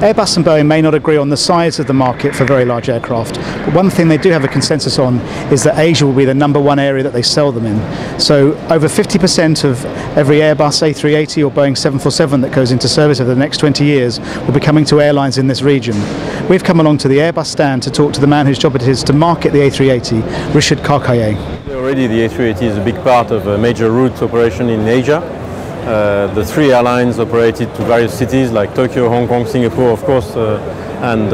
Airbus and Boeing may not agree on the size of the market for very large aircraft, but one thing they do have a consensus on is that Asia will be the #1 area that they sell them in. So over 50% of every Airbus A380 or Boeing 747 that goes into service over the next 20 years will be coming to airlines in this region. We've come along to the Airbus stand to talk to the man whose job it is to market the A380, Richard Carcaillet. Already the A380 is a big part of a major route operation in Asia. The 3 airlines operated to various cities like Tokyo, Hong Kong, Singapore, of course, and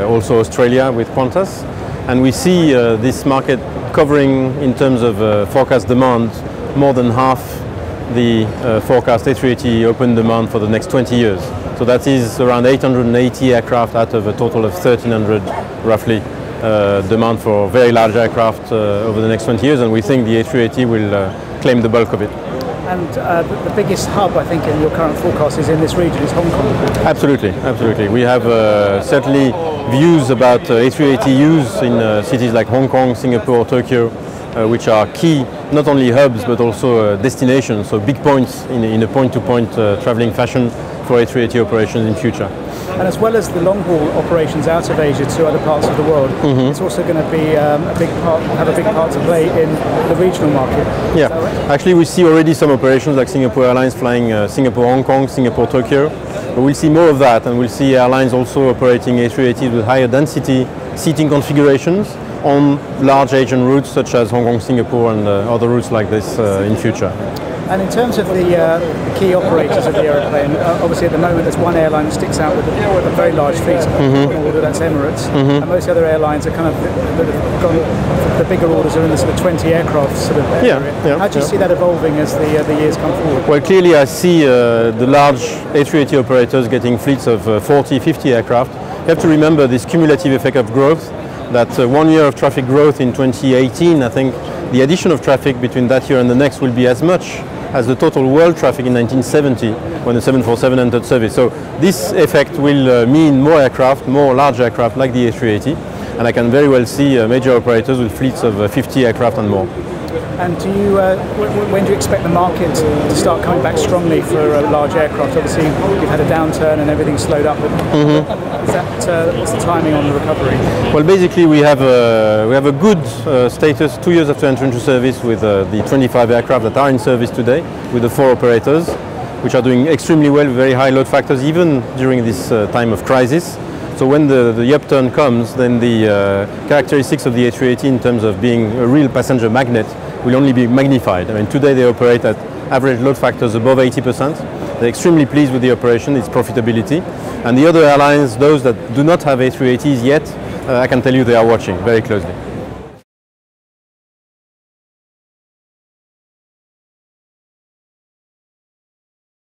also Australia with Qantas. And we see this market covering, in terms of forecast demand, more than half the forecast A380 open demand for the next 20 years. So that is around 880 aircraft out of a total of 1,300 roughly demand for very large aircraft over the next 20 years, and we think the A380 will claim the bulk of it. And the biggest hub, I think, in your current forecast is in this region, is Hong Kong. Absolutely, absolutely. We have certainly views about A380 use in cities like Hong Kong, Singapore, Tokyo, which are key, not only hubs, but also destinations, so big points in a point-to-point traveling fashion for A380 operations in future. And as well as the long-haul operations out of Asia to other parts of the world, it's also going to be have a big part to play in the regional market. Yeah, right? Actually we see already some operations like Singapore Airlines flying Singapore-Hong Kong, Singapore-Tokyo. But we'll see more of that, and we'll see airlines also operating A380s with higher density seating configurations on large Asian routes such as Hong Kong, Singapore, and other routes like this in future. And in terms of the key operators of the aeroplane, obviously at the moment there's one airline that sticks out with a very large fleet, order, that's Emirates, and most other airlines are kind of the bigger orders are in the sort of 20 aircraft sort of area. How do you see that evolving as the years come forward? Well, clearly I see the large A380 operators getting fleets of 40, 50 aircraft. You have to remember this cumulative effect of growth, that 1 year of traffic growth in 2018, I think the addition of traffic between that year and the next will be as much as the total world traffic in 1970 when the 747 entered service. So this effect will mean more aircraft, more large aircraft like the A380, and I can very well see major operators with fleets of 50 aircraft and more. And do you, when do you expect the market to start coming back strongly for large aircraft? Obviously, you've had a downturn and everything's slowed up. What's the timing on the recovery? Well, basically, we have a good status 2 years after entry into service with the 25 aircraft that are in service today, with the 4 operators, which are doing extremely well, very high load factors, even during this time of crisis. So when the upturn comes, then the characteristics of the A380 in terms of being a real passenger magnet will only be magnified. I mean, today they operate at average load factors above 80%. They're extremely pleased with the operation, its profitability. And the other airlines, those that do not have A380s yet, I can tell you they are watching very closely.